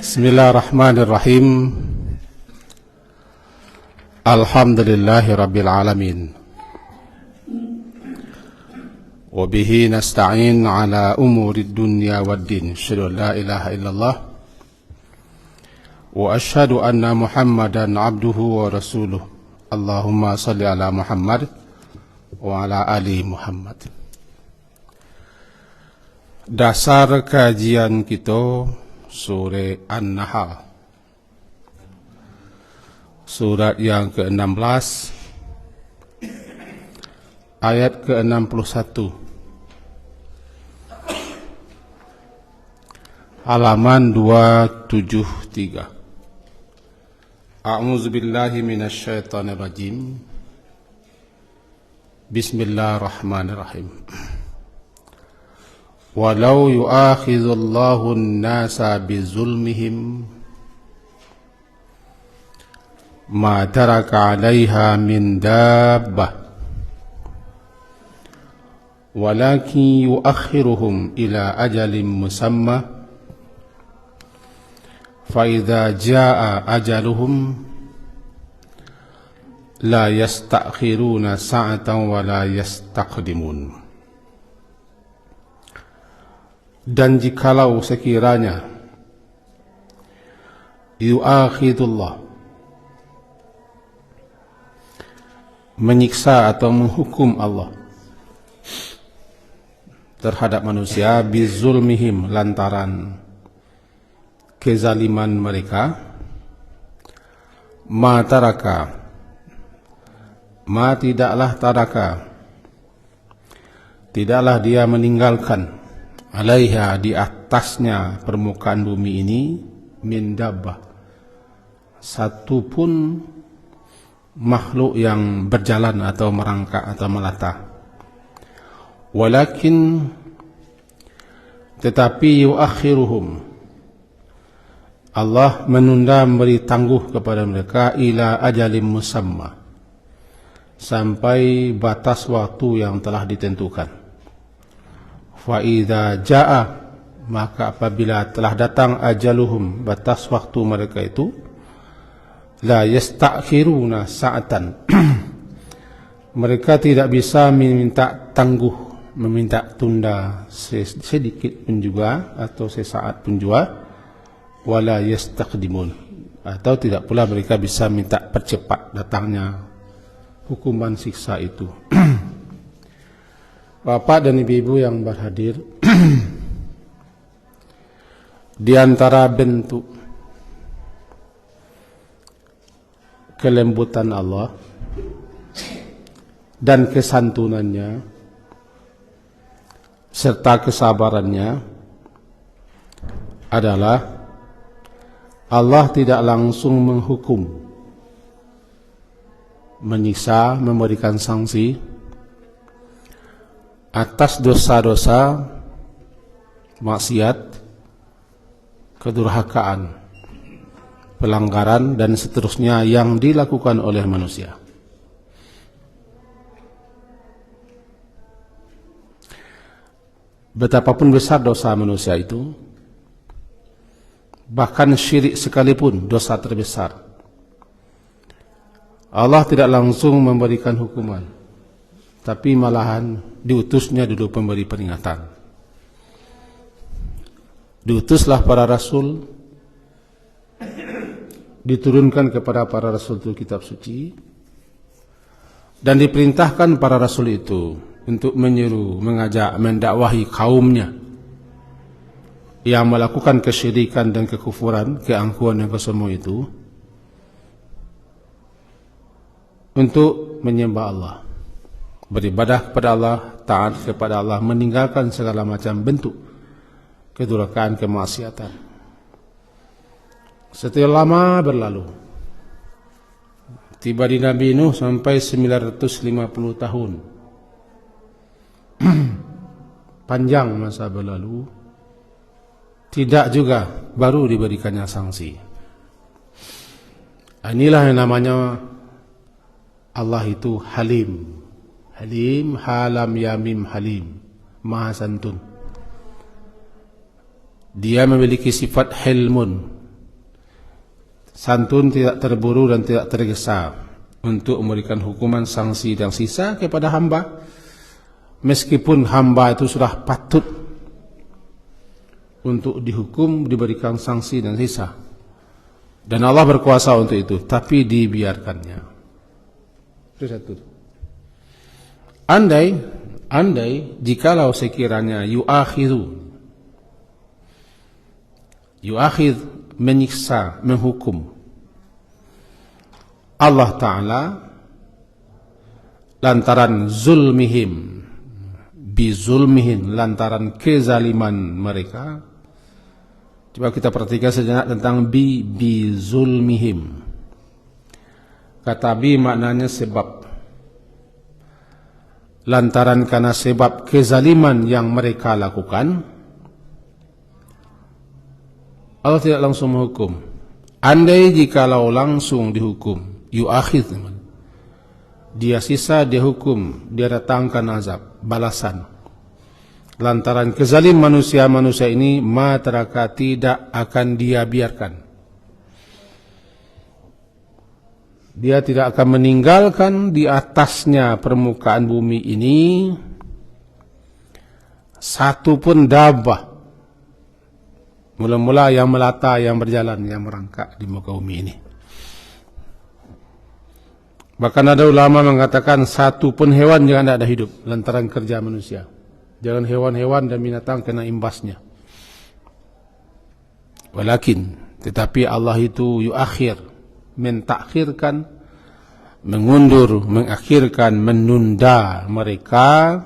Bismillahirrahmanirrahim. Alhamdulillahi rabbil alamin. Wa bihi nasta'in ala umurid dunya waddin. Asyhadu an la ilaha illallah wa asyhadu anna Muhammadan abduhu wa rasuluh. Allahumma salli ala Muhammad wa ala ali Muhammad. Dasar kajian kita Surah An-Nahl, surat yang ke-16, ayat ke-61, halaman 273. A'udzu billahi minasyaitonir rajim. Bismillahirrahmanirrahim. Walau yu'akhidhullahu an-nasa bizulmihim ma taraka 'alaiha min dabbah walakin yu'akhiruhum ila ajalin musamma fa idza jaa ajaluhum la yasta'khiruna sa'atan wa la yastaqdimun. Dan jikalau sekiranya yu'akhidullah, menyiksa atau menghukum Allah terhadap manusia, bizulmihim, lantaran kezaliman mereka, ma taraka, ma tidaklah taraka, tidaklah dia meninggalkan, alaiha, di atasnya permukaan bumi ini, min dabbah, satu pun makhluk yang berjalan atau merangkak atau melata. Walakin, tetapi yuakhiruhum, Allah menunda, memberi tangguh kepada mereka, ila ajalim musamma, sampai batas waktu yang telah ditentukan. Fa idza jaa, maka apabila telah datang ajaluhum, batas waktu mereka itu, la yasta'khiruna sa'atan, mereka tidak bisa meminta tangguh, meminta tunda sedikit pun juga atau sesaat pun juga, wala yastaqdimun, atau tidak pula mereka bisa minta percepat datangnya hukuman siksa itu. Bapak dan ibu-ibu yang berhadir, di antara bentuk kelembutan Allah dan kesantunannya serta kesabarannya adalah Allah tidak langsung menghukum, menyiksa, memberikan sanksi atas dosa-dosa maksiat, kedurhakaan, pelanggaran dan seterusnya yang dilakukan oleh manusia. Betapapun besar dosa manusia itu, bahkan syirik sekalipun dosa terbesar, Allah tidak langsung memberikan hukuman, tapi malahan diutusnya dulu pemberi peringatan. Diutuslah para rasul, diturunkan kepada para rasul itu kitab suci, dan diperintahkan para rasul itu untuk menyeru, mengajak, mendakwahi kaumnya yang melakukan kesyirikan dan kekufuran, keangkuhan yang kesemua itu, untuk menyembah Allah, beribadah kepada Allah, taat kepada Allah, meninggalkan segala macam bentuk kedurhakaan, kemaksiatan. Setelah lama berlalu, tiba di Nabi Nuh sampai 950 tahun. Panjang masa berlalu, tidak juga baru diberikannya sanksi. Inilah yang namanya Allah itu Halim. Halim, halam yamim halim, maha santun. Dia memiliki sifat hilmun, santun, tidak terburu dan tidak tergesa untuk memberikan hukuman, sanksi dan sisa kepada hamba, meskipun hamba itu sudah patut untuk dihukum, diberikan sanksi dan sisa, dan Allah berkuasa untuk itu, tapi dibiarkannya. Itu satu. Andai jikalau sekiranya yuakhid menyiksa, menghukum Allah Ta'ala lantaran zulmihim, bizulmihim, lantaran kezaliman mereka. Coba kita perhatikan sejenak tentang bizulmihim. Kata bi maknanya sebab. Lantaran karena sebab kezaliman yang mereka lakukan, Allah tidak langsung menghukum. Andai jikalau langsung dihukum, yuakhid, dia sisa, dia hukum, dia datangkan azab, balasan. Lantaran kezalim manusia ini, mataraka, tidak akan dia biarkan. Dia tidak akan meninggalkan di atasnya permukaan bumi ini satu pun dabbah. Mula-mula yang melata, yang berjalan, yang merangkak di muka bumi ini. Bahkan ada ulama mengatakan satu pun hewan jangan ada hidup lantaran kerja manusia. Jangan hewan-hewan dan binatang kena imbasnya. Walakin, tetapi Allah itu yuakhir, mentakhirkan, mengundur, mengakhirkan, menunda mereka,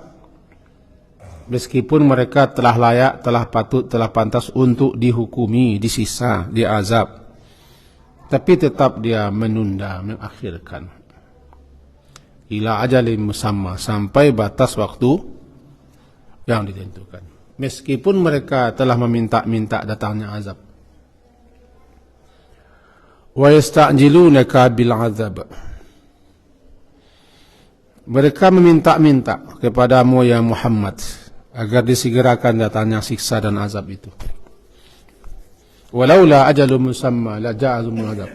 meskipun mereka telah layak, telah patut, telah pantas untuk dihukumi, disisa, diazab, tapi tetap dia menunda, mengakhirkan ila ajalin musamma, sampai batas waktu yang ditentukan, meskipun mereka telah meminta-minta datangnya azab. Wa yasta'jilunaka bil azab, mereka meminta-minta kepadamu ya Muhammad agar disegerakan datangnya siksa dan azab itu. Walaula ajalun musamma la ja'azumul azab,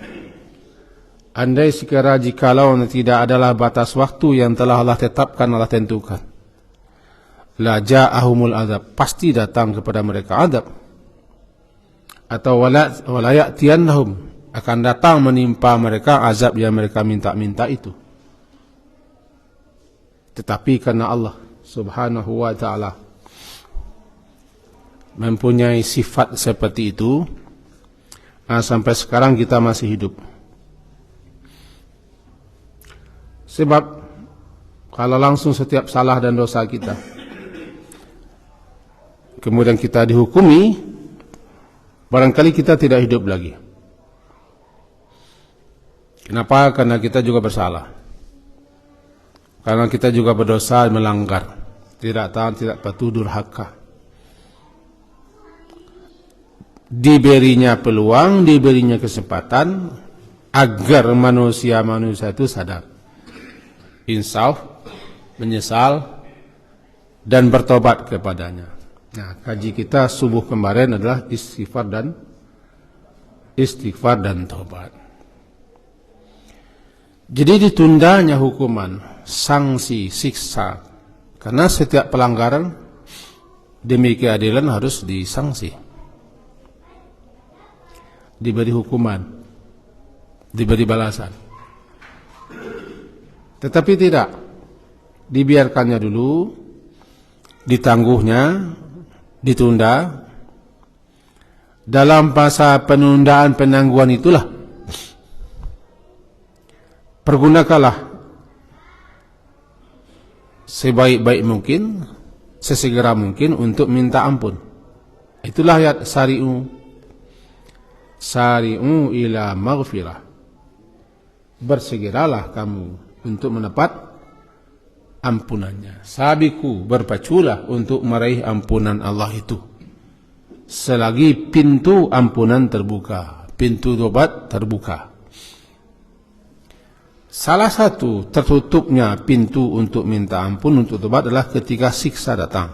andai sekira jikalau tidak adalah batas waktu yang telah Allah tetapkan, Allah tentukan, la ja'ahumul azab, pasti datang kepada mereka azab. Atau wala ya'tiyannahum, akan datang menimpa mereka azab yang mereka minta-minta itu. Tetapi karena Allah Subhanahu wa ta'ala mempunyai sifat seperti itu, sampai sekarang kita masih hidup. Sebab kalau langsung setiap salah dan dosa kita kemudian kita dihukumi, barangkali kita tidak hidup lagi. Kenapa? Karena kita juga bersalah. Karena kita juga berdosa, melanggar, tidak taat, tidak patuh, durhaka. Diberinya peluang, diberinya kesempatan agar manusia-manusia itu sadar, insaf, menyesal, dan bertobat kepadanya. Nah, kaji kita subuh kemarin adalah istighfar dan tobat. Jadi ditundanya hukuman, sanksi, siksa, karena setiap pelanggaran demi keadilan harus disanksi, diberi hukuman, diberi balasan. Tetapi tidak, dibiarkannya dulu, ditangguhnya, ditunda. Dalam masa penundaan, penangguhan itulah pergunakanlah sebaik-baik mungkin, sesegera mungkin untuk minta ampun. Itulah ayat sari'u ila maghfirah, bersegeralah kamu untuk mendapat ampunannya. Sabiku, berpaculah untuk meraih ampunan Allah itu selagi pintu ampunan terbuka, pintu tobat terbuka. Salah satu tertutupnya pintu untuk minta ampun, untuk tobat adalah ketika siksa datang.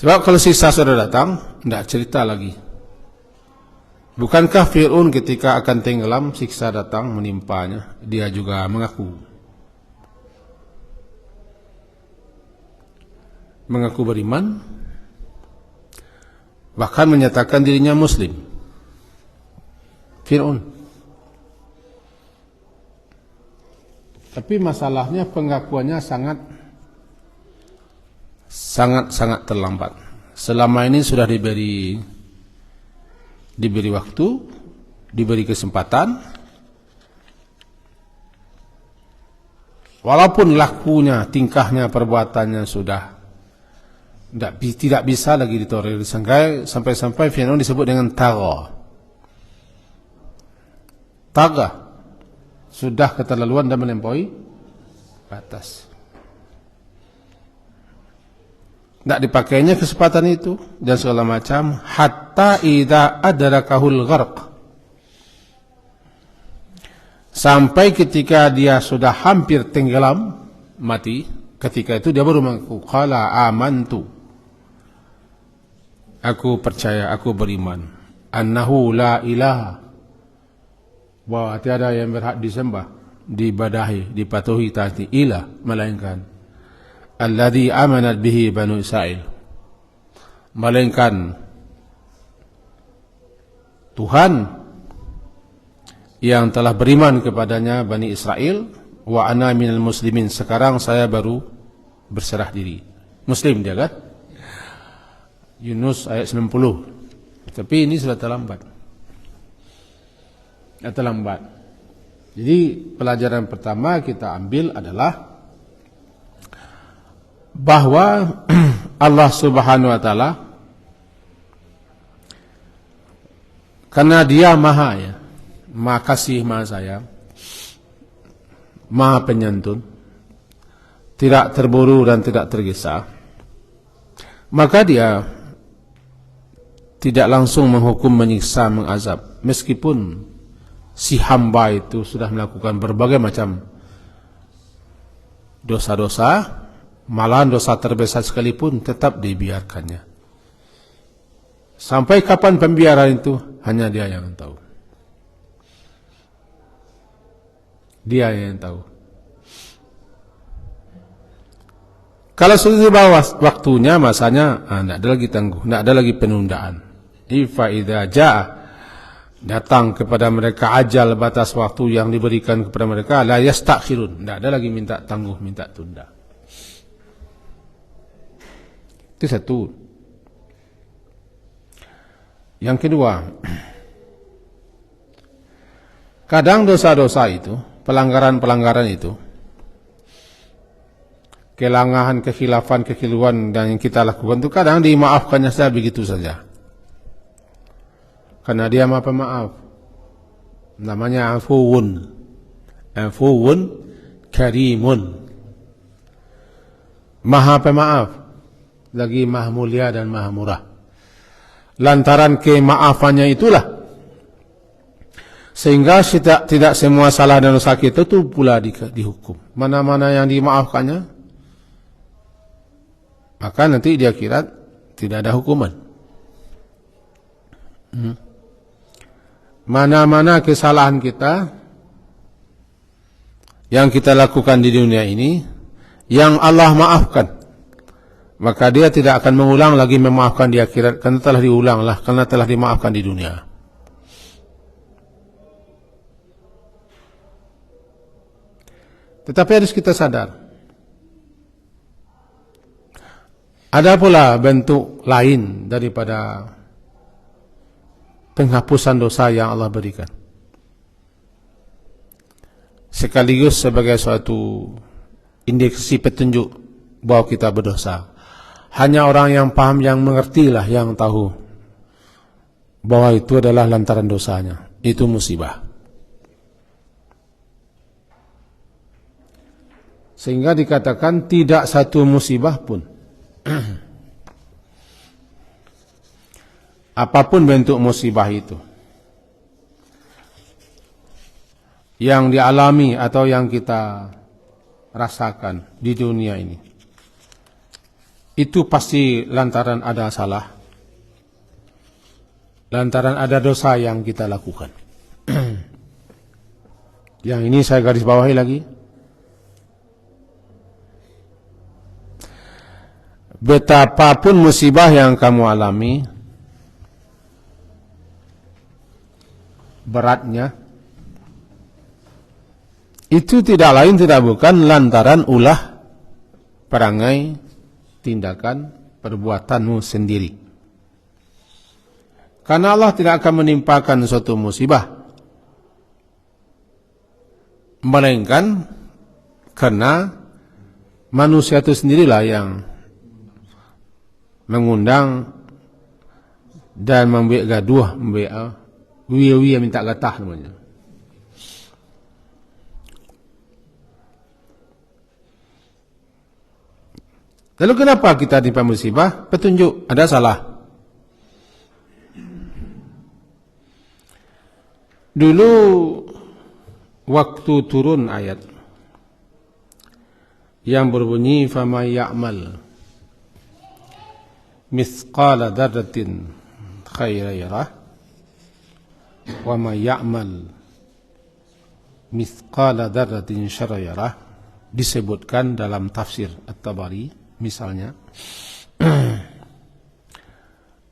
Sebab kalau siksa sudah datang, tidak cerita lagi. Bukankah Fir'aun ketika akan tenggelam, siksa datang menimpanya, dia juga mengaku beriman, bahkan menyatakan dirinya Muslim. Fir'aun. Tapi masalahnya pengakuannya sangat terlambat. Selama ini sudah diberi waktu, diberi kesempatan, walaupun lakunya, tingkahnya, perbuatannya sudah tidak bisa lagi ditolerir, sampai Fir'aun disebut dengan taga, sudah keterlaluan dan melampaui batas. Tidak dipakainya kesempatan itu dan segala macam, hatta idza adrakahul gharq, sampai ketika dia sudah hampir tenggelam, mati, ketika itu dia baru mengaku, qala amantu, aku percaya, aku beriman, annahu la ilaha, bahwa tiada yang berhak disembah, diibadahi, dipatuhi, taati, ilah, melainkan alladzi amanat bihi banu Israil, melainkan Tuhan yang telah beriman kepadanya Bani Israel. Wa ana minal muslimin, sekarang saya baru berserah diri. Muslim dia kan? Yunus ayat 90. Tapi ini sudah terlambat. Jadi pelajaran pertama kita ambil adalah bahwa Allah Subhanahu wa taala, karena dia maha kasih, maha sayang, maha penyantun, tidak terburu dan tidak tergesa, maka dia tidak langsung menghukum, menyiksa, mengazab, meskipun si hamba itu sudah melakukan berbagai macam dosa-dosa, malahan dosa terbesar sekalipun, tetap dibiarkannya. Sampai kapan pembiaran itu, hanya dia yang tahu. Dia yang tahu. Kalau sudah tiba waktunya, masanya, tidak ada lagi tangguh, tidak ada lagi penundaan. Fa idza jaa, datang kepada mereka ajal, batas waktu yang diberikan kepada mereka, la yastakhirun, tidak ada lagi minta tangguh, minta tunda. Itu satu. Yang kedua, kadang dosa-dosa itu, pelanggaran-pelanggaran itu, kelangahan, kekhilafan, kekeliruan yang kita lakukan itu kadang dimaafkannya saja begitu saja. Karena dia maha pemaaf. Namanya afuwun karimun. Maha pemaaf, lagi maha mulia dan maha murah. Lantaran kemaafannya itulah, sehingga tidak semua salah dan dosa kita itu pula dihukum. Mana-mana yang dimaafkannya, maka nanti dia kira tidak ada hukuman. Mana-mana kesalahan kita yang kita lakukan di dunia ini, yang Allah maafkan, maka dia tidak akan mengulang lagi memaafkan di akhirat, karena telah diulanglah, karena telah dimaafkan di dunia. Tetapi harus kita sadar, ada pula bentuk lain daripada penghapusan dosa yang Allah berikan, sekaligus sebagai suatu indikasi petunjuk bahwa kita berdosa. Hanya orang yang paham, yang mengertilah, yang tahu bahwa itu adalah lantaran dosanya. Itu musibah. Sehingga dikatakan tidak satu musibah pun, apapun bentuk musibah itu, yang dialami atau yang kita rasakan di dunia ini, itu pasti lantaran ada salah, lantaran ada dosa yang kita lakukan. Yang ini saya garis bawahi lagi. Betapapun musibah yang kamu alami, beratnya, itu tidak lain tidak bukan lantaran ulah perangai, tindakan, perbuatanmu sendiri. Karena Allah tidak akan menimpakan suatu musibah, melainkan karena manusia itu sendirilah yang mengundang dan membuat gaduh, membuat wiya-wiya minta gatah namanya. Lalu kenapa kita timpa musibah? Petunjuk, ada salah. Dulu waktu turun ayat yang berbunyi fama ya'mal mithqala dzarratin khairan yarah wa ma ya'mal mithqala dzarratin syarran yarah, disebutkan dalam tafsir At-Tabari misalnya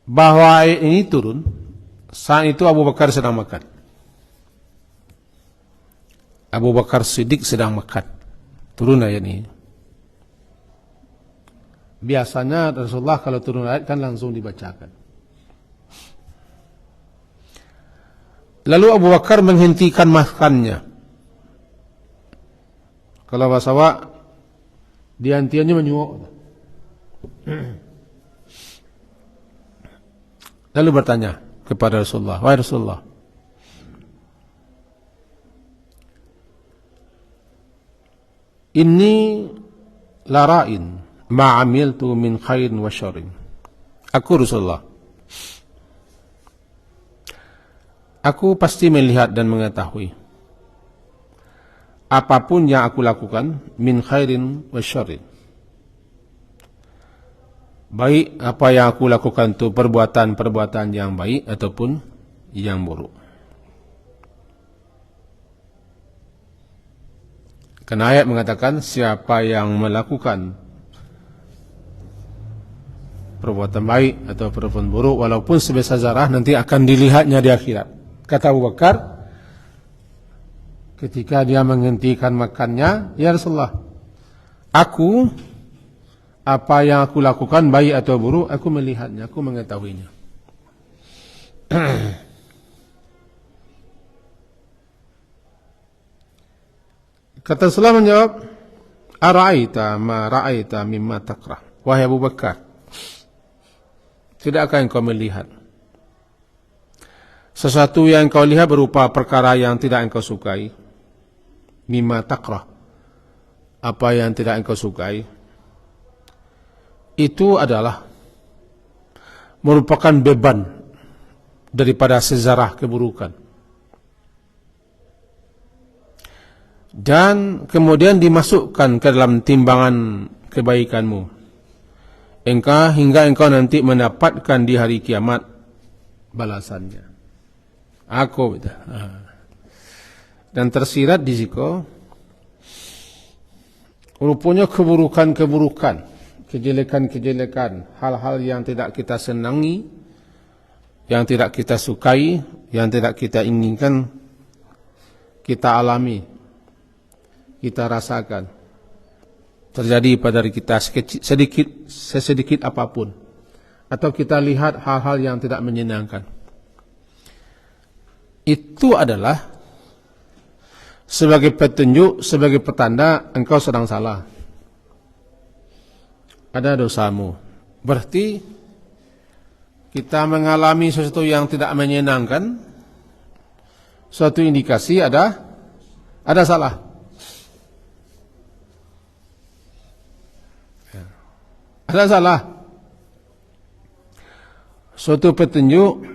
bahwa ayat ini turun saat itu Abu Bakar sedang makan. Abu Bakar Siddiq sedang makan. Turun ayat ini. Biasanya Rasulullah kalau turun ayat kan langsung dibacakan. Lalu Abu Bakar menghentikan makannya. Kalau bahasa Wak, dihentiannya menyuak. Lalu bertanya kepada Rasulullah, wahai Rasulullah, inni lara'in ma'amiltu min khairin wa syarrin. Aku Rasulullah, aku pasti melihat dan mengetahui apapun yang aku lakukan min khairin wa syarrin, baik apa yang aku lakukan itu perbuatan-perbuatan yang baik ataupun yang buruk. Karena ayat mengatakan siapa yang melakukan perbuatan baik atau perbuatan buruk walaupun sebesar zarah nanti akan dilihatnya di akhirat. Kata Abu Bakar ketika dia menghentikan makannya, ya Rasulullah, aku apa yang aku lakukan baik atau buruk, aku melihatnya, aku mengetahuinya. Kata Rasulullah menjawab, ara'aita ma ra'aita mimma takrah. Wahai Abu Bakar, tidakkah engkau melihat sesuatu yang engkau lihat berupa perkara yang tidak engkau sukai? Mimma takrah, apa yang tidak engkau sukai, itu adalah merupakan beban daripada sejarah keburukan. Dan kemudian dimasukkan ke dalam timbangan kebaikanmu. Hingga engkau nanti mendapatkan di hari kiamat balasannya. Aku betul. Dan tersirat di situ rupanya keburukan-keburukan, kejelekan-kejelekan, hal-hal yang tidak kita senangi, yang tidak kita sukai, yang tidak kita inginkan, kita alami, kita rasakan, terjadi pada diri kita sedikit apapun, atau kita lihat hal-hal yang tidak menyenangkan. Itu adalah sebagai petunjuk, sebagai petanda engkau sedang salah. Ada dosamu. Berarti kita mengalami sesuatu yang tidak menyenangkan, suatu indikasi ada salah. Ada salah. Suatu petunjuk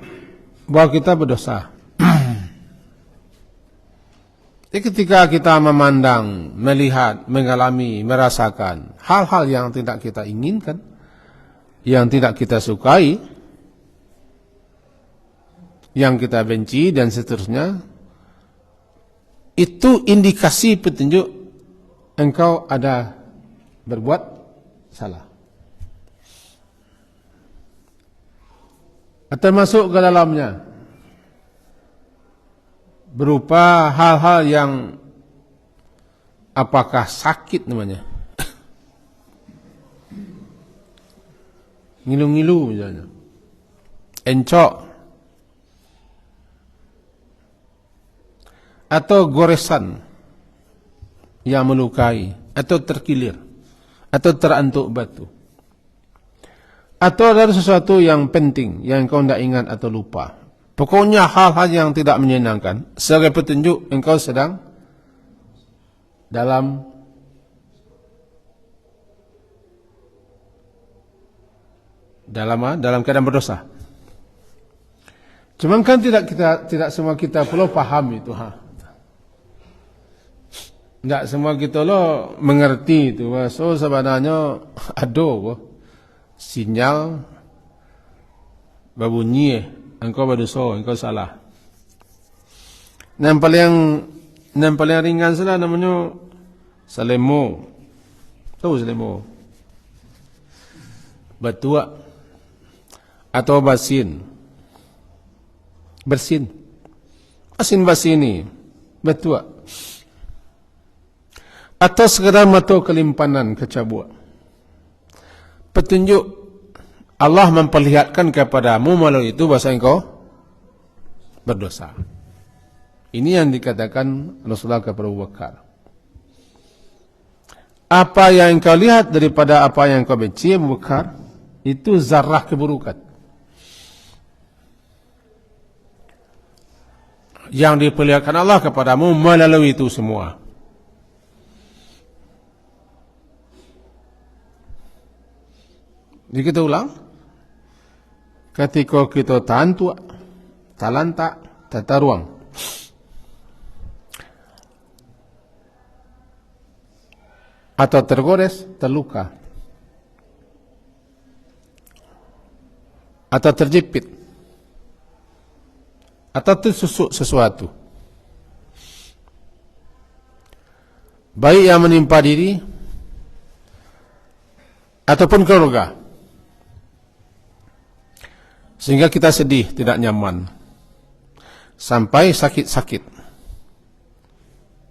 bahwa kita berdosa. Jadi ketika kita memandang, melihat, mengalami, merasakan hal-hal yang tidak kita inginkan, yang tidak kita sukai, yang kita benci dan seterusnya, itu indikasi petunjuk engkau ada berbuat salah. Atau masuk ke dalamnya berupa hal-hal yang apakah sakit namanya, ngilu-ngilu misalnya, encok, atau goresan yang melukai, atau terkilir, atau terantuk batu, atau ada sesuatu yang penting yang engkau tidak ingat atau lupa. Pokoknya hal-hal yang tidak menyenangkan. Sebagai petunjuk engkau sedang dalam keadaan berdosa. Cuman kan tidak semua kita perlu paham itu. Tidak semua kita lo mengerti itu. So sebenarnya ada sinyal berbunyi engkau berdosa, engkau salah. Yang paling ringan salah namanya salemo. Tahu salemo? Batua atau bersin. Basini, batua. Atau sekadar mata kelimpanan kecabut. Petunjuk Allah memperlihatkan kepadamu melalui itu bahasa engkau berdosa. Ini yang dikatakan Rasulullah kepada Abu Bakar. Apa yang engkau lihat daripada apa yang engkau benci, Abu Bakar, itu zarah keburukan yang diperlihatkan Allah kepadamu melalui itu semua. Jadi kita ulang, ketika kita tantua, talanta, tata ruang, atau tergores, terluka, atau terjepit, atau tersusuk sesuatu, baik yang menimpa diri ataupun keluarga, sehingga kita sedih, tidak nyaman, sampai sakit-sakit.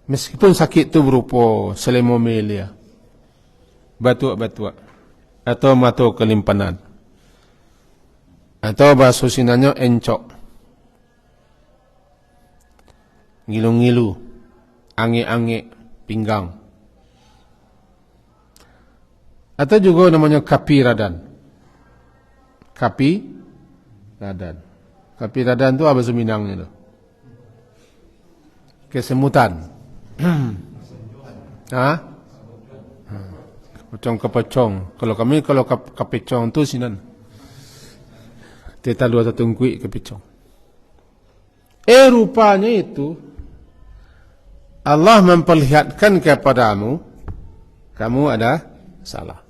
Meskipun sakit itu berupa selemomelia, batuk-batuk, atau mata kelimpanan, atau bahasa Sundanya encok, ngilu-ngilu, angik-angik pinggang, atau juga namanya kapi radan. Kapi radan itu apa seminangnya itu? Kesemutan. Kepecong. Kalau kepecong itu sinan. Teta dua satu kuih kepecong. Rupanya itu Allah memperlihatkan kepadamu kamu ada salah.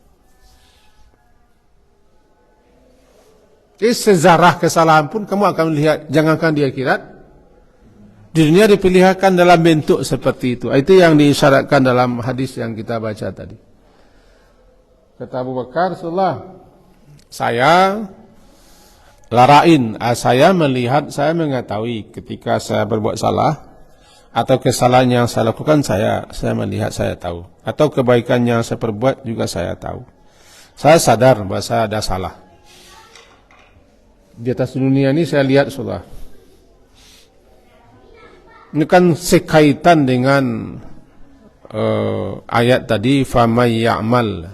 Sejarah kesalahan pun kamu akan lihat, jangankan di akhirat, di dunia diperlihatkan dalam bentuk seperti itu. Itu yang diisyaratkan dalam hadis yang kita baca tadi. Kata Abu Bakar, Rasulullah, saya larain, saya melihat, saya mengetahui ketika saya berbuat salah atau kesalahan yang saya lakukan, saya melihat, saya tahu, atau kebaikan yang saya perbuat juga saya tahu. Saya sadar bahwa saya ada salah. Di atas dunia ini saya lihat Rasulullah. Ini kan sekaitan dengan ayat tadi, famay ya'mal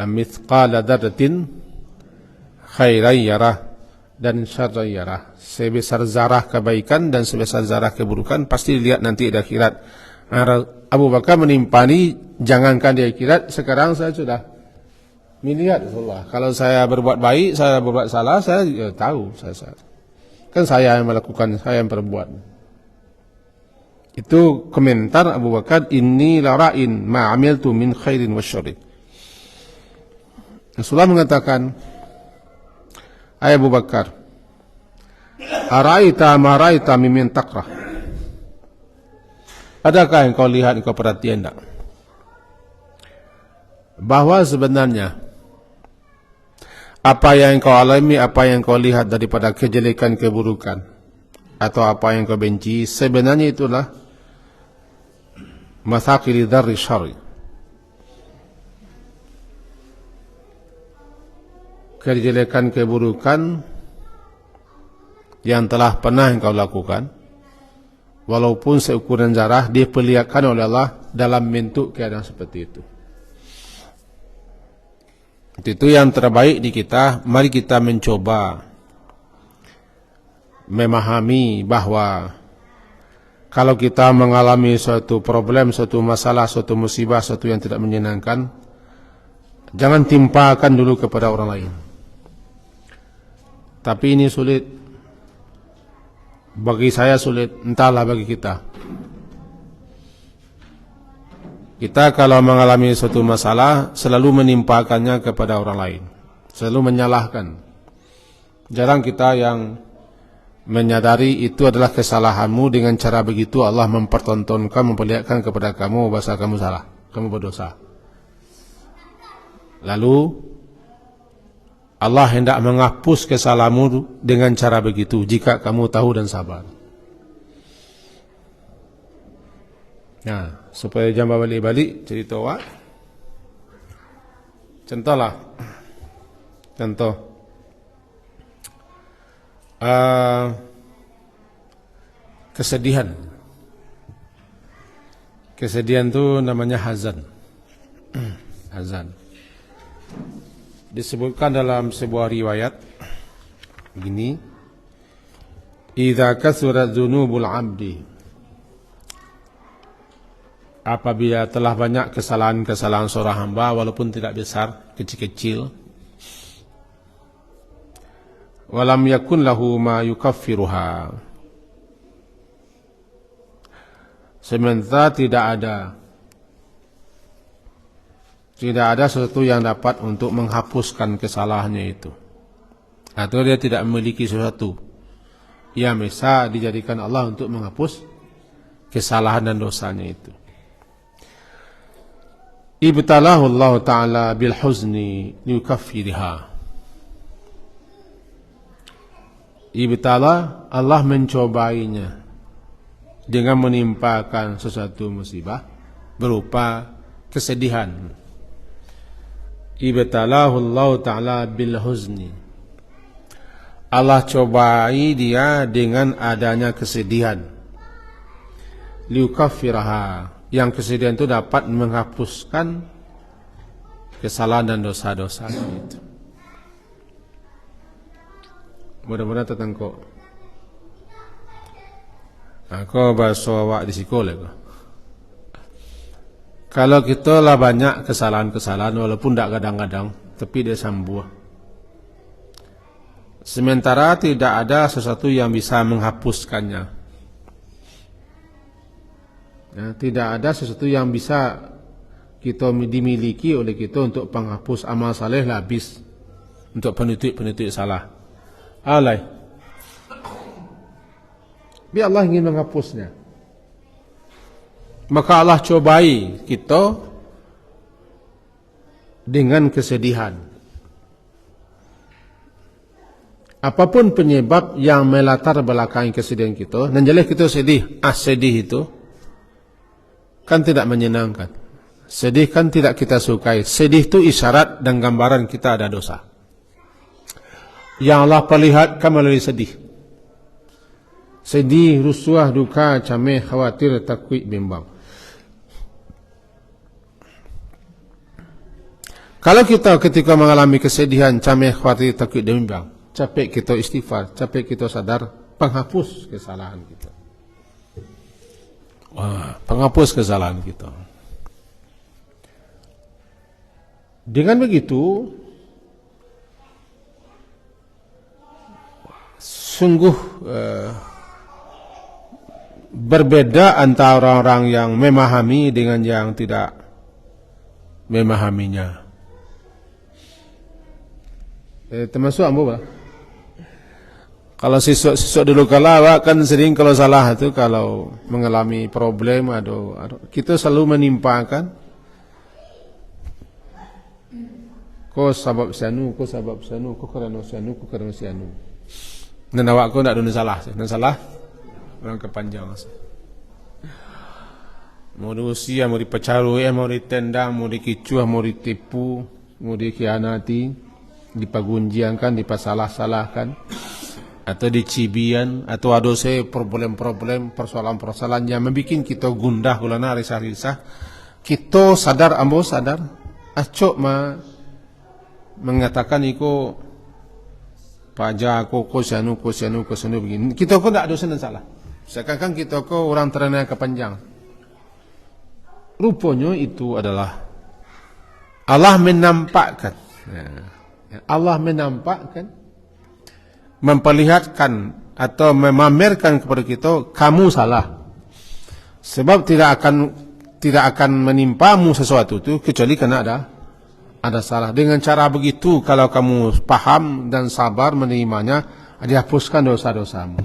mithqala dzarratin khairan yarah dan syarran yarah. Sebesar zarah kebaikan dan sebesar zarah keburukan pasti dilihat nanti di akhirat. Abu Bakar menimpani, jangankan di akhirat, sekarang saya sudah melihat Rasulullah. Kalau saya berbuat baik, saya berbuat salah, saya tahu. Kan saya yang melakukan, saya yang perbuat. Itu komentar Abu Bakar, inni lara'in ma'amiltu min khairin wa syarrin. Rasulullah mengatakan, "Hai Abu Bakar, araita ma raita mimmin takrah?" Adakah yang kau lihat, kau perhatian tak? Bahwa sebenarnya apa yang kau alami, apa yang kau lihat daripada kejelekan, keburukan, atau apa yang kau benci, sebenarnya itulah mathaqil dzarri syarri, kejelekan, keburukan yang telah pernah engkau lakukan, walaupun seukuran zarah, diperlihatkan oleh Allah dalam bentuk keadaan seperti itu. Itu yang terbaik di kita. Mari kita mencoba memahami bahwa kalau kita mengalami suatu problem, suatu masalah, suatu musibah, suatu yang tidak menyenangkan, jangan timpakan dulu kepada orang lain. Tapi ini sulit. Bagi saya sulit, entahlah bagi kita. Kita kalau mengalami suatu masalah selalu menimpakannya kepada orang lain, selalu menyalahkan. Jarang kita yang menyadari itu adalah kesalahanmu. Dengan cara begitu Allah mempertontonkan, memperlihatkan kepada kamu bahwa kamu salah, kamu berdosa. Lalu Allah hendak menghapus kesalahanmu dengan cara begitu jika kamu tahu dan sabar. Nah, supaya jangan balik-balik cerita awak. Contohlah, contoh kesedihan. Kesedihan itu namanya hazan. Hazan. Disebutkan dalam sebuah riwayat begini, "Idza kasura dzunubul 'abdi", apabila telah banyak kesalahan-kesalahan seorang hamba, walaupun tidak besar, kecil-kecil, walam yakun lahu ma yukaffiruha, sementara tidak ada sesuatu yang dapat untuk menghapuskan kesalahannya itu, atau dia tidak memiliki sesuatu yang bisa dijadikan Allah untuk menghapus kesalahan dan dosanya itu. Ibtalahu Allah Ta'ala bil huzni liyukaffirha. Ibtala, Allah mencobainya dengan menimpakan sesuatu musibah berupa kesedihan. Ibtalahu Allah Ta'ala bil huzni. Allah cobai dia dengan adanya kesedihan. Liyukaffirha, yang kesedihan itu dapat menghapuskan kesalahan dan dosa-dosa itu. Mudah-mudahan tertangkap. Aku bahasa awak di sekolah. Kalau kita lah banyak kesalahan-kesalahan, walaupun tidak kadang-kadang, tapi dia sambuh. Sementara tidak ada sesuatu yang bisa menghapuskannya. Ya, tidak ada sesuatu yang bisa kita dimiliki oleh kita untuk penghapus amal saleh habis, untuk penutup salah. Alai. Biar Allah ingin menghapusnya, maka Allah cobai kita dengan kesedihan. Apapun penyebab yang melatar belakangi kesedihan kita, dan jelas kita sedih, sedih itu kan tidak menyenangkan. Sedih kan tidak kita sukai. Sedih itu isyarat dan gambaran kita ada dosa, yang Allah perlihatkan melalui sedih. Sedih, rusuh, duka, cameh, khawatir, takut, bimbang. Kalau kita ketika mengalami kesedihan, cameh, khawatir, takut, dan bimbang, capek kita istighfar, capek kita sadar, penghapus kesalahan kita. Penghapus kesalahan kita. Dengan begitu, sungguh berbeda antara orang-orang yang memahami dengan yang tidak memahaminya. Termasuk ambo lah. Kalau siswa dulu kala kan sering kalau salah itu kalau mengalami problem kita selalu menimpakan ko sebab sianu, ko kerana sianu. Dan awak ko ndak ada salah orang kepanjang. Mau diusia, mau dipecarui, mau ditendang, mau dikicuh, mau ditipu, mau dikhianati, dipagunjiankan, dipasalah-salahkan, atau dicibian, atau ada problem-problem, persoalan-persoalan yang membuat kita gundah gulana risah-risah. Kita sadar, ambo sadar, acok mengatakan iko pajak ko sianu begini. Kita ko tidak dosa dan salah. Seakan-akan kita ko orang terana kepanjang. Rupanya itu adalah Allah menampakkan. Allah menampakkan, memperlihatkan atau memamerkan kepada kita kamu salah. Sebab tidak akan menimpamu sesuatu itu kecuali karena ada salah. Dengan cara begitu kalau kamu paham dan sabar menerimanya, dihapuskan dosa-dosamu.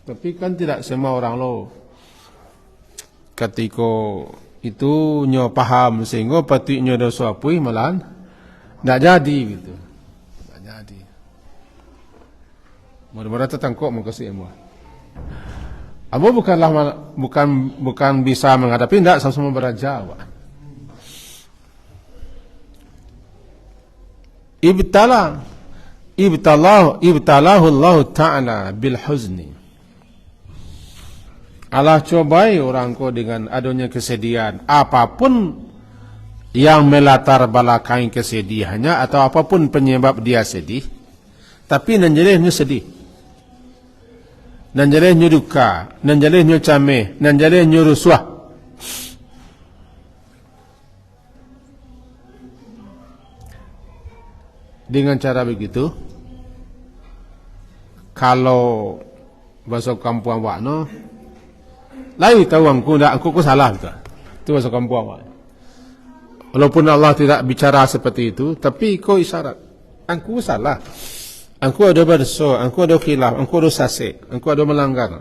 Tapi kan tidak semua orang ketika itu nyo paham sehingga patutnya dosa apui malah tidak jadi gitu. Tidak jadi. Mudah-mudahan tertangkap mengkasih ilmu. Abu bukan bisa menghadapi, tidak sama beraja. Ibtalahu Allah Ta'ala bil huzni. Allah cobai orang ko dengan adanya kesedihan, apapun yang melatar belakangi kesedihannya atau apapun penyebab dia sedih, tapi nanjalehnya sedih, nanjalehnya duka, nanjalehnya cameh, nanjalehnya rusuh. Dengan cara begitu, kalau bahasa kampung wakno lain tahu aku salah betul. Itu bahasa kampung awak. Walaupun Allah tidak bicara seperti itu, tapi kau isyarat. Aku salah. Aku ada berdosa, aku ada khilaf, aku ada sasik, aku ada melanggar.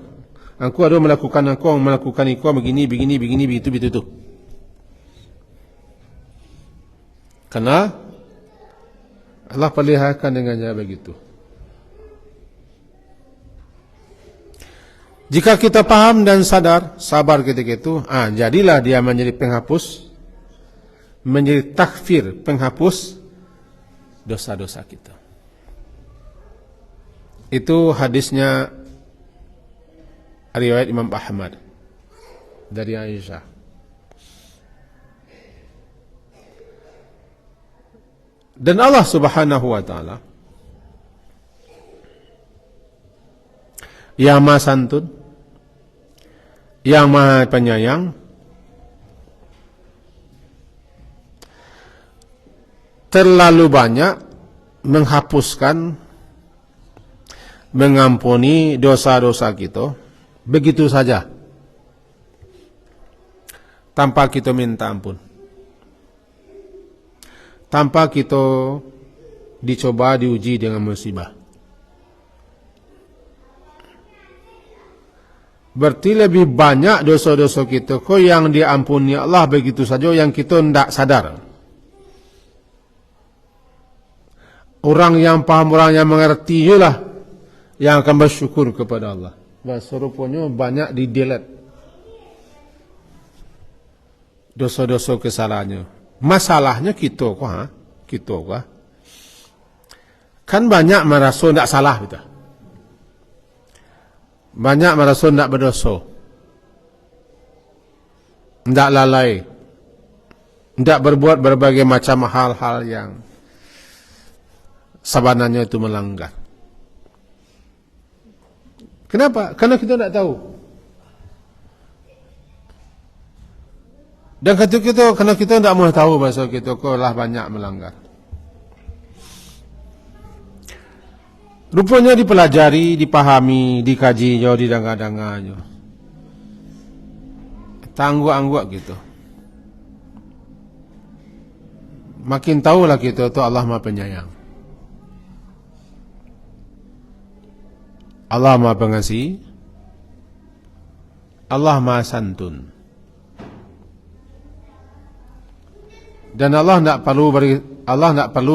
Aku ada melakukan begini, begitu. Karena Allah perlihatkan dengan cara begitu. Jika kita paham dan sabar ketika itu, jadilah dia menjadi penghapus, menjadi takfir, penghapus dosa-dosa kita. Itu hadisnya riwayat Imam Ahmad dari Aisyah. Dan Allah Subhanahu wa Ta'ala yang Maha Santun, yang Maha Penyayang, terlalu banyak menghapuskan, mengampuni dosa-dosa kita begitu saja tanpa kita minta ampun, tanpa kita dicoba diuji dengan musibah. Berarti lebih banyak dosa-dosa kita yang diampuni Allah begitu saja, yang kita tidak sadar. Orang yang paham, orang yang mengerti ialah yang akan bersyukur kepada Allah. Serupanya banyak di-delete dosa-dosa kesalahannya. Masalahnya kita kok. Kan banyak merasa tidak salah kita. Banyak merasa tidak berdosa, tidak lalai, tidak berbuat berbagai macam hal-hal yang sebenarnya itu melanggar. Kenapa? Karena kita tidak tahu. Dan karena kita tidak mau tahu bahasa kita telah banyak melanggar. Rupanya dipelajari, dipahami, dikaji, didanga-danga. Tangguk-angguk gitu. Makin tahulah kita itu Allah Maha Penyayang. Allah Maha Pengasih, Allah Maha Santun. Dan Allah tidak perlu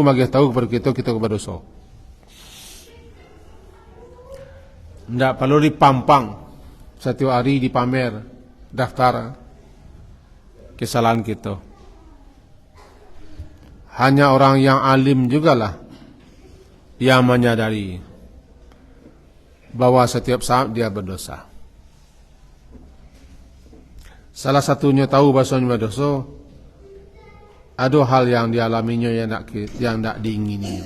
bagi tahu kepada kita berdosa. Tidak perlu dipampang setiap hari dipamer daftar kesalahan kita. Hanya orang yang alim jugalah yang menyadari bahwa setiap saat dia berdosa. Salah satunya tahu bahasanya berdosa, ada hal yang dialaminya yang tidak diingini.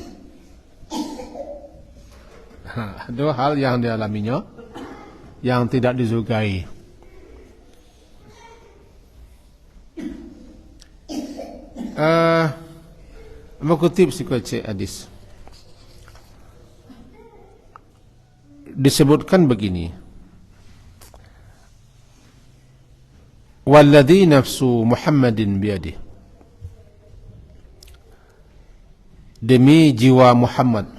Ada hal yang dialaminya yang tidak disukai. Mengutip sikocek hadis, disebutkan begini: walladzi nafsu Muhammadin biyadihi, demi jiwa Muhammad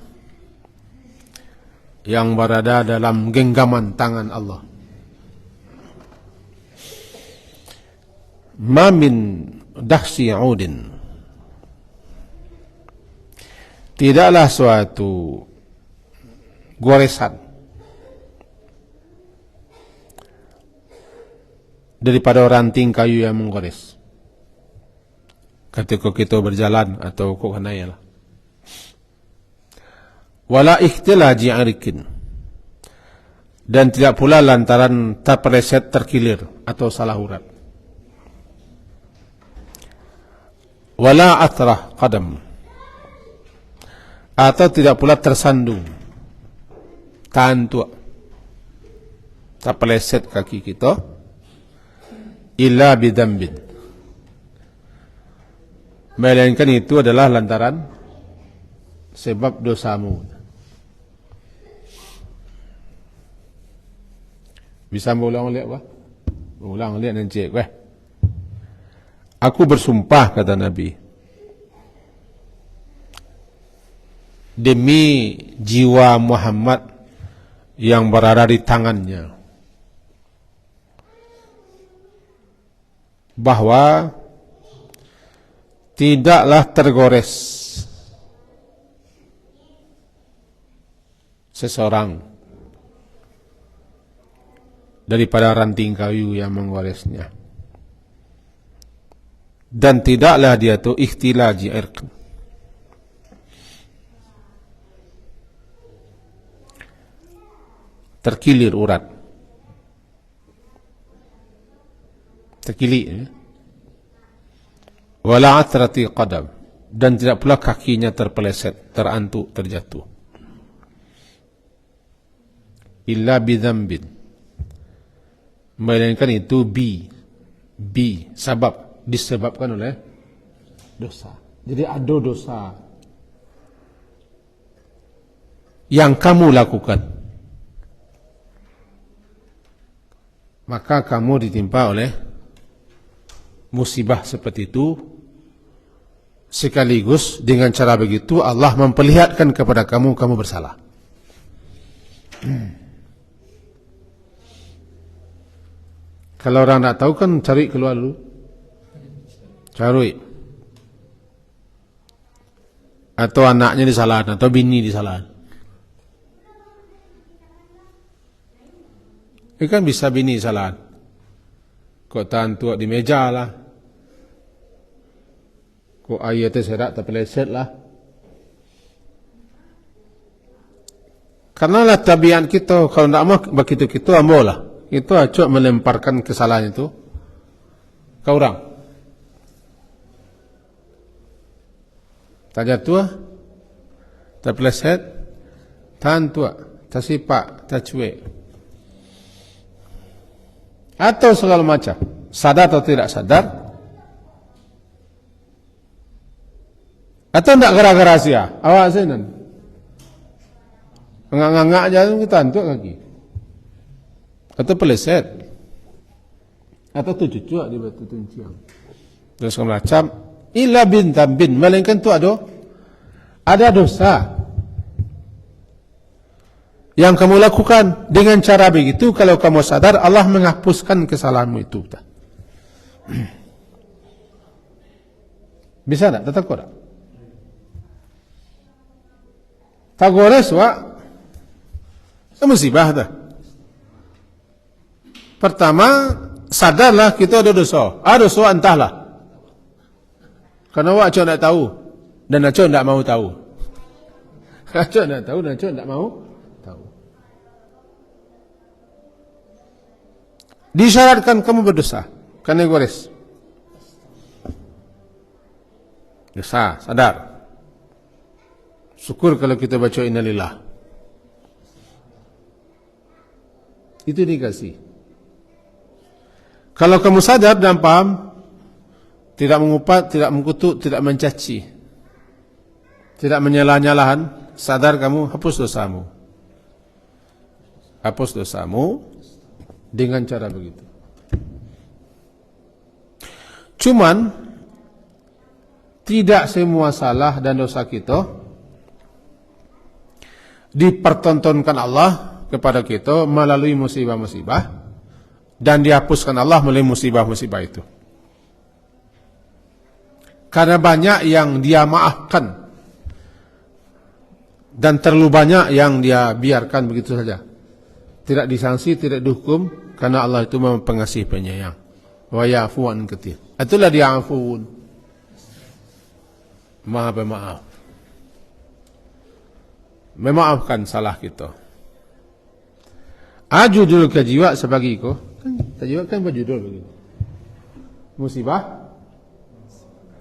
yang berada dalam genggaman tangan Allah, ma min dahsi udin, tidaklah suatu goresan daripada ranting kayu yang menggores ketika kita berjalan atau kok kenaya lah. Wala ikhtilaji arikin, dan tidak pula lantaran terpeleset, terkilir atau salah urat. Wala atrah qadam, atau tidak pula tersandung, tantuk, terpeleset kaki kita, illa bidambin, melainkan itu adalah lantaran sebab dosamu. Bisa ulang lihat apa? Ulang lihat dan cek weh. Aku bersumpah, kata Nabi, demi jiwa Muhammad yang berada di tangannya, bahwa tidaklah tergores seseorang daripada ranting kayu yang menggoresnya, dan tidaklah dia tu ikhtilaji irq, terkilir urat, terkilir, wala atrati qadam, dan tidak pula kakinya terpeleset, terantuk, terjatuh, illa bidzambin, melainkan itu sebab, disebabkan oleh dosa. Jadi ada dosa yang kamu lakukan, maka kamu ditimpa oleh musibah seperti itu. Sekaligus dengan cara begitu Allah memperlihatkan kepada kamu bersalah. Kalau orang tak tahu kan cari keluar dulu. Cari. Atau anaknya disalahan, atau bini disalahan. Ini kan bisa bini disalahan. Kok tahan tua di meja lah. Kok ayatnya serak terpeleset lah. Karena lah tabiat kita, kalau tak mau begitu kita ambil lah. Itu acuk melemparkan kesalahan itu ke orang. Tak jatuh, terpeleset, tahan tua, tersipak, tercuek, atau segala macam, sadar atau tidak sadar, atau tidak gara-gara sia, awak senan, ngak-ngak aja kita antuk kaki. Atau peleset, atau tercucuk di batu tunciang, terus macam illa bin tambin, melainkan tu ada dosa yang kamu lakukan. Dengan cara begitu, kalau kamu sadar, Allah menghapuskan kesalahanmu itu. Bisa tak? Tak takut tak? Tak gores, Wak. Musibah dah. Pertama, sadarlah kita ada dosa. Ada dosa entahlah. Karena Wak Acok nak tahu. Dan Acok tak mau tahu. Acok nak tahu dan Acok tak mau tahu. Disyaratkan kamu berdosa. Karena gores. Dosa, sadar. Syukur kalau kita baca innalillah. Itu dikasih. Kalau kamu sadar dan paham, tidak mengupat, tidak mengutuk, tidak mencaci, tidak menyalah-nyalahan, sadar kamu, hapus dosamu. Hapus dosamu dengan cara begitu. Cuman, tidak semua salah dan dosa kita dipertontonkan Allah kepada kita melalui musibah-musibah dan dihapuskan Allah melalui musibah-musibah itu. Karena banyak yang dia maafkan dan terlalu banyak yang dia biarkan begitu saja. Tidak disanksi, tidak dihukum, karena Allah itu Maha Pengasih Penyayang. Wa ya'fu an katsir. Itulah dia afuun. Maha pemaaf. Memaafkan salah kita. Judul kajiwa sebagai iko. Kajiwa kan berjudul begitu. Musibah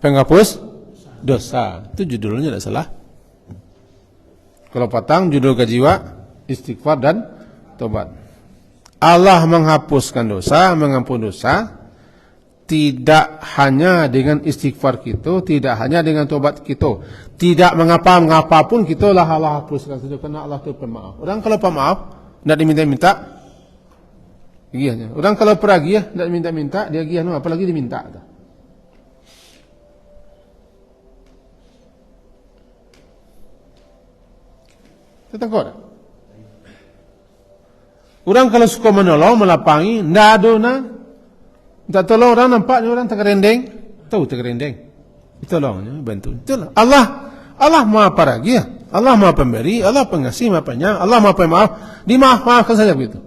penghapus dosa. Itu judulnya tidak salah. Kalau patang judul kajiwa istighfar dan tobat. Allah menghapuskan dosa, mengampun dosa, tidak hanya dengan istighfar kita, tidak hanya dengan tobat kita, tidak mengapa pun kita lah Allah hapuskan saja, kerana Allah itu pemaaf. Orang kalau pemaaf tidak diminta-minta, giahnya. Orang kalau peragi ya tidak diminta-minta, dia giah, apalagi diminta. Tetangga. Orang kalau suka menolong, melapangi, tidak ada nak. Tak tolong orang, nampaknya orang terkerendeng. Tahu terkerendeng. Tolongnya, bantu. Itulah. Allah Maha Paragi, Allah Maha Pemberi, Allah Pengasih, Maha Penyayang, Allah Maha Pemaaf. Dimaafkan saja begitu.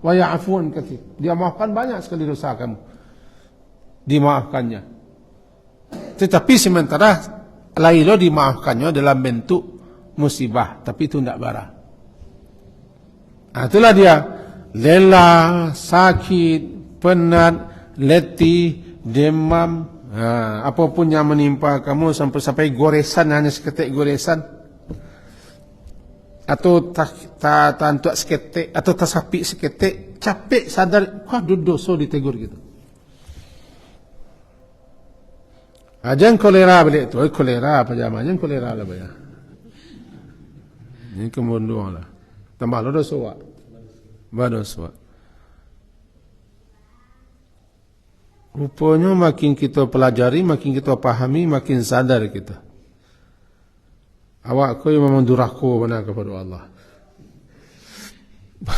Wa ya'fu an katsir. Dia maafkan banyak sekali dosa kamu. Dimaafkannya. Tetapi sementara lailo dimaafkannya dalam bentuk musibah, tapi itu tidak bara. Itulah dia. Lelah, sakit, penat, letih, demam, apapun yang menimpa kamu sampai goresan, hanya seketik goresan, atau tantuk seketik, atau tersapi seketik, capek sadar, wah dosa ditegur gitu. Jangan kolera balik tu, kolera apa zaman? Jangan kolera lah banyak. Ini kemunduan lah. Tambah lo dosa wak, dosa. Rupanya makin kita pelajari, makin kita pahami, makin sadar kita. Awak kau memang durhaka benar kepada Allah.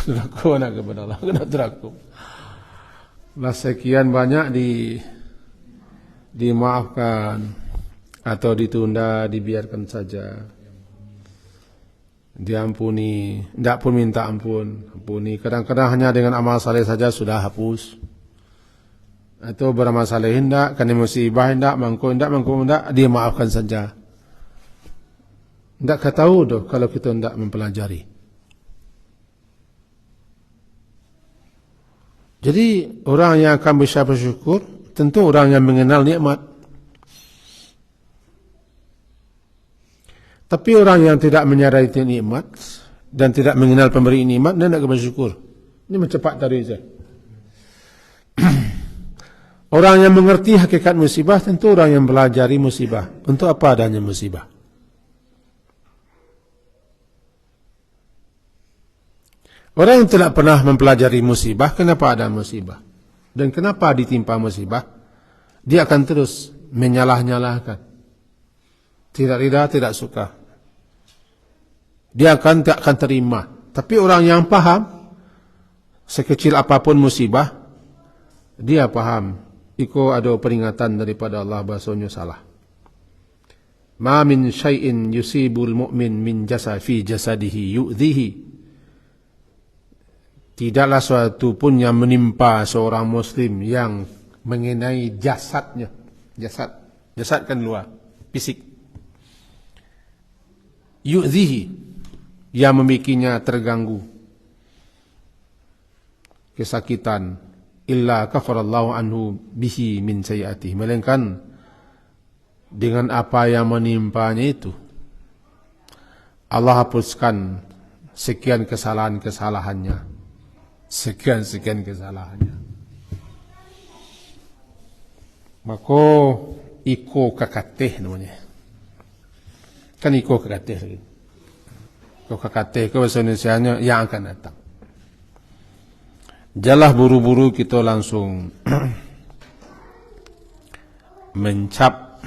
Durhaka benar kepada Allah. Kena durhaka. Lah sekian banyak dimaafkan atau ditunda, dibiarkan saja. Diampuni, tidak pun minta ampun, ampuni. Kadang-kadang hanya dengan amal saleh saja sudah hapus. Atau bermasalah hendak, kena musibah hendak, mangko hendak, dia maafkan saja. Hendak ketahu doh kalau kita hendak mempelajari. Jadi orang yang akan bisa bersyukur tentu orang yang mengenal nikmat. Tapi orang yang tidak menyadari nikmat dan tidak mengenal pemberi nikmat, dia tidak bersyukur. Ini mencepat tadi saja. Orang yang mengerti hakikat musibah tentu orang yang belajari musibah. Untuk apa adanya musibah? Orang yang tidak pernah mempelajari musibah, kenapa ada musibah? Dan kenapa ditimpa musibah? Dia akan terus menyalah-nyalahkan. Tidak rida, tidak suka. Dia akan tak akan terima Tapi orang yang faham, sekecil apapun musibah, dia faham. Iko ada peringatan daripada Allah, bahasanya salah. Ma min syai'in yusibul mu'min min jasa fi jasadihi yu'dhihi. Tidaklah suatu pun yang menimpa seorang muslim yang mengenai jasadnya. Jasad kan luar, fisik. Yu'dhihi, yang membikinya terganggu, kesakitan, illa kafarallahu anhu bihi min sayiatihi, melainkan dengan apa yang menimpanya itu Allah hapuskan sekian kesalahan-kesalahannya, sekian kesalahannya. Maka iko kakateh namanya, kan iko kakateh lagi. Iko kakateh ke bahasa Indonesianya yang akan datang. Jalah buru-buru kita langsung mencap,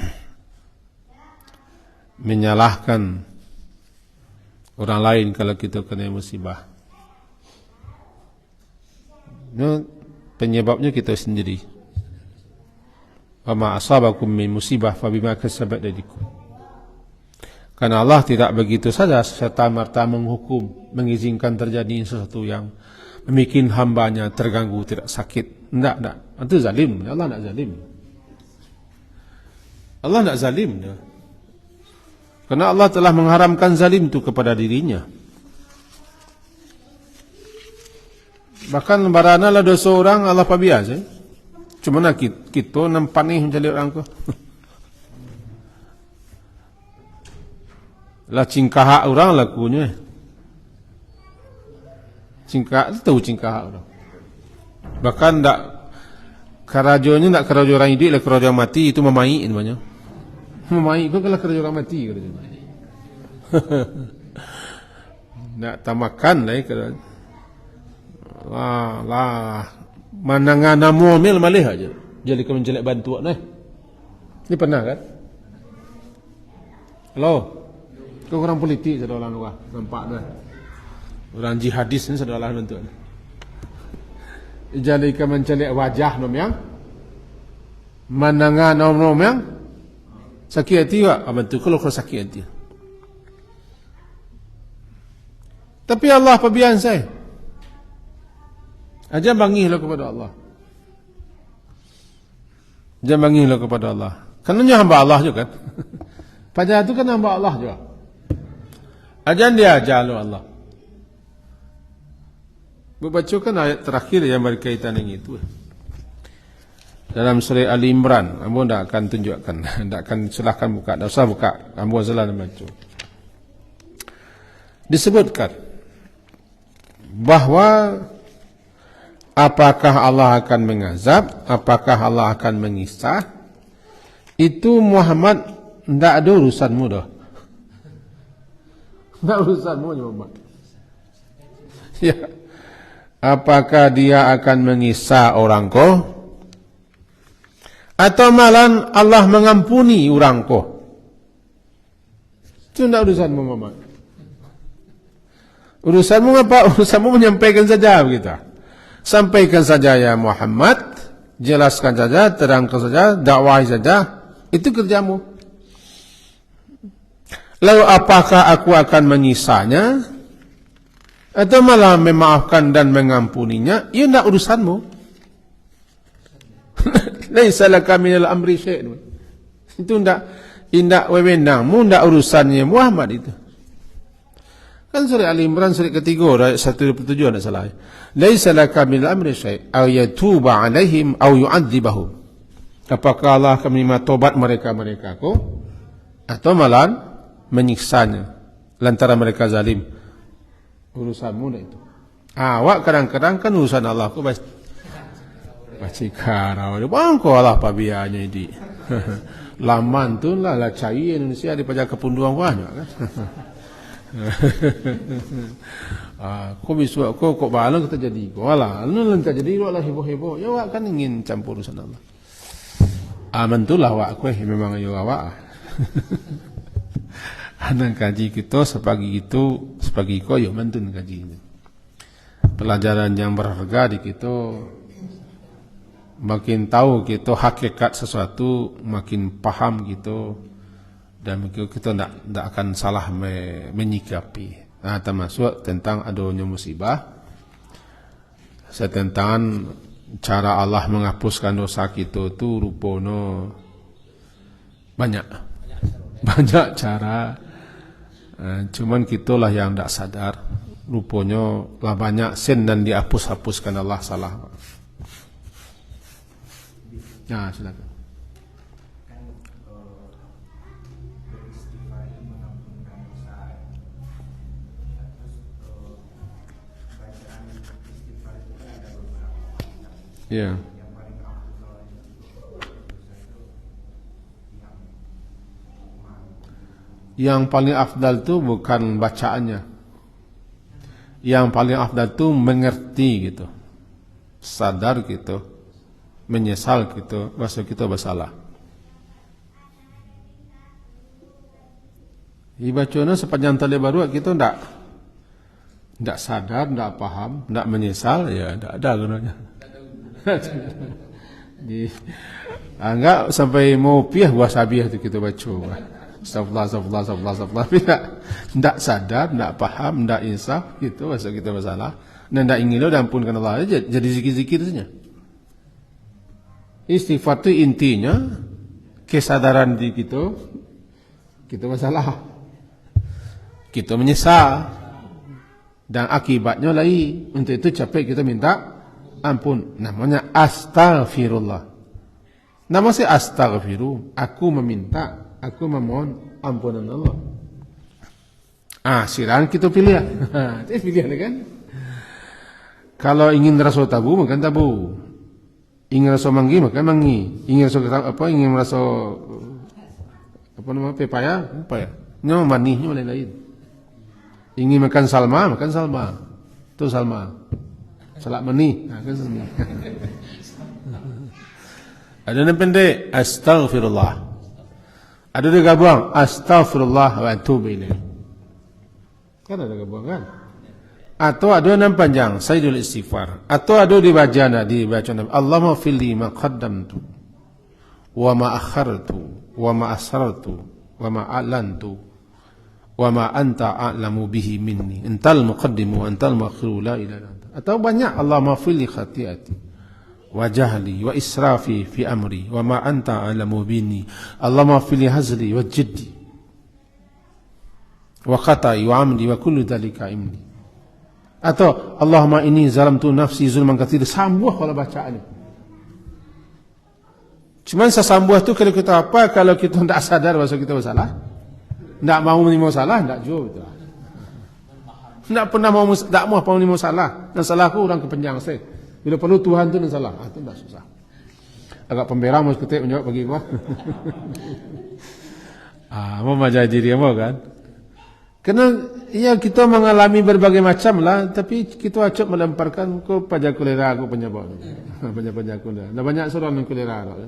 menyalahkan orang lain kalau kita kena musibah. Penyebabnya kita sendiri. Wa ma asabakum min musibah fa bima kasabat aydikum. Karena Allah tidak begitu saja serta-merta menghukum, mengizinkan terjadi sesuatu yang membuat hambanya terganggu, tidak sakit. Tidak. Itu zalim. Allah tidak zalim. Allah tidak zalim. Karena Allah telah mengharamkan zalim itu kepada dirinya. Bahkan barana lah dosa orang Allah pabiasa. Cuma nak kita nampak ni mencari orang ko. Lah cingkah orang lakunya. Cingkah tahu cingkah orang. Bahkan tak kerajonya tak kerajo orang hidup, lah kerajo mati itu memai namanya. Memai itu kalau kerajo orang mati kerajo. Nak tamakan lah kerajo. Lah manangan namomil malih aja. Jadi kau menjelek bantuan Ini pernah kan? Halo. Kau orang politik sudah orang luar, nampak dah. Orang jihadis ni sudah lah bantuan. Jadi kau menjelek wajah nom yang manangan nom yang sakit hati tak? Bantu kalau sakit hati. Tapi Allah pabian saya. Aja bangilah kepada Allah. Aja bangilah kepada Allah. Karena hamba Allah juga kan. Pada itu kan hamba Allah juga. Aja dia ajar Allah. Membacakan ayat terakhir yang berkaitan dengan itu. Dalam surah Ali Imran, ambo tidak akan tunjukkan, tidak akan silahkan buka, tidak usah buka, ambo salah membaca. Disebutkan bahawa apakah Allah akan mengazab, apakah Allah akan mengisah, itu Muhammad tidak ada urusanmu dah. Tidak urusanmu Muhammad. Ya. Apakah dia akan mengisah orang ko, atau malah Allah mengampuni orang ko? Itu tidak urusanmu Muhammad. Urusanmu apa? Urusanmu menyampaikan saja begitu. Sampaikan saja ya Muhammad, jelaskan saja, terangkan saja, dakwahi saja, itu kerjamu. Lalu apakah aku akan mengisahnya atau malah memaafkan dan mengampuninya? Ia tidak urusanmu. Laisa laka minal amri syai'. Itu tidak wewenangmu, tidak urusannya Muhammad itu. Kan surah Ali Imran surah ketiga ayat 127 tidak salah. Laisa laka minal amri syai' aw yatuba 'alaihim aw yu'adzibahum. Apakah Allah akan menerima tobat mereka ko atau malah menyiksanya lantaran mereka zalim? Urusanmu dah itu. Awak kadang-kadang kan urusan Allah ko baca karau. Bang ko Allah pabianya ini. Laman tu lah cai Indonesia daripada kepunduan banyak kan. Kau bisa kau balang kita jadi kau lah, nun tak jadi kau lah heboh. Ya awak kan ingin campur urusan Allah. Amantulah awak kau memang yo awak. Anak kaji kita sepagi itu bagi ko yo mantun kaji. Pelajaran yang berharga di kita, makin tahu kita hakikat sesuatu, makin paham kita, dan kita tidak akan salah menyikapi. Nah, termasuk tentang adanya musibah, tentang cara Allah menghapuskan dosa kita tu rupanya banyak cara. Cuman kitalah yang tidak sadar, rupanya lah banyak sin dan dihapus-hapuskan Allah salah. Ya, silakan. Ya. Yang paling afdal itu bukan bacaannya. Yang paling afdal itu mengerti gitu. Sadar gitu. Menyesal gitu. Bahasa kita bersalah. Ibacana sepanjang tali baru kita tidak sadar, tidak paham, tidak menyesal, ya tidak ada gunanya. Enggak sampai mau piah buah sabiah itu kita baca. Astagfirullah. Tidak sadar, tidak paham, tidak insaf, gitu bahasa kita bersalah. Dan tidak ingin lo diampunkan Allah aja, jadi zikir-zikir saja. Istighfar itu intinya kesadaran di kita bersalah, kita menyesal, dan akibatnya lagi. Untuk itu capek kita minta ampun. Namanya astaghfirullah. Nama saya astaghfiru. Aku meminta, aku memohon ampunan Allah. Silakan kita pilih. Itu pilihan kan? Kalau ingin rasa tabu, makan tabu. Ingin rasa manggi, makan manggi. Ingin rasa ingin rasa pepaya. Nyawa manihnya lain-lain. Ingin makan salma, makan salma. Itu salma. Salak manih. Ada yang pendek, astaghfirullah. Ada yang gabung, astaghfirullah wa atubu ilaih. Kan ada gabung kan? Atau ada yang panjang, sayyidul istighfar. Atau ada dibaca Allahumma filli ma qaddamtu wa ma akhartu wa ma asrartu wa ma a'lantu wa ma anta a'lamu bihi minni. Antal muqaddimu antal muakhiru la ilaha illa anta. Atau banyak, Allahumma filli khati'ati wa jahli wa israfi fi amri wa ma anta a'lamu binni. Allahumma filli hazli wa jiddi wa khata'i wa amdi wa kullu dhalika imni. Atau Allahumma inni zalamtu nafsi zulman katsir. Sambuh kalau bacaan. Cuman sesambuh tu kalau kita apa, kalau kita tidak sadar bahwa kita bersalah, tidak mau menerima salah, tidak jauh betul. Tidak pernah mau, tidak mau menerima salah. Dan salahku orang kepenjang saya. Bila perlu Tuhan tu dan salah. Itu tidak susah. Agak pemberang mau ketik menjawab bagi gua. Mau majai diri mau kan? Karena ya kita mengalami berbagai macam lah, tapi kita acap melemparkan ke pajak kolera aku penyebab. Pajak kolera. Dah banyak seorang yang kolera lah.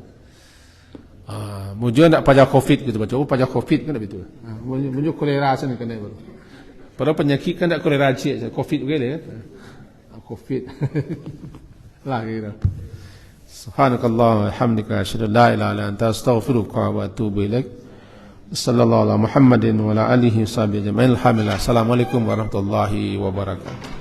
Mujuan tak pajak COVID gitu baca. Pajak COVID kan tak betul. Mujuan kolera sana kena baru. Padahal penyakit kan tak kolera cik, COVID begini kan. COVID. Lah gitu. Subhanakallah walhamdulillah asyhadu an la ilaha illa anta astaghfiruka wa atubu ilaik. Sallallahu alaihi Muhammadin wa ala alihi wa sahbihi ajma'in. Alhamdulillah. Assalamualaikum warahmatullahi wabarakatuh.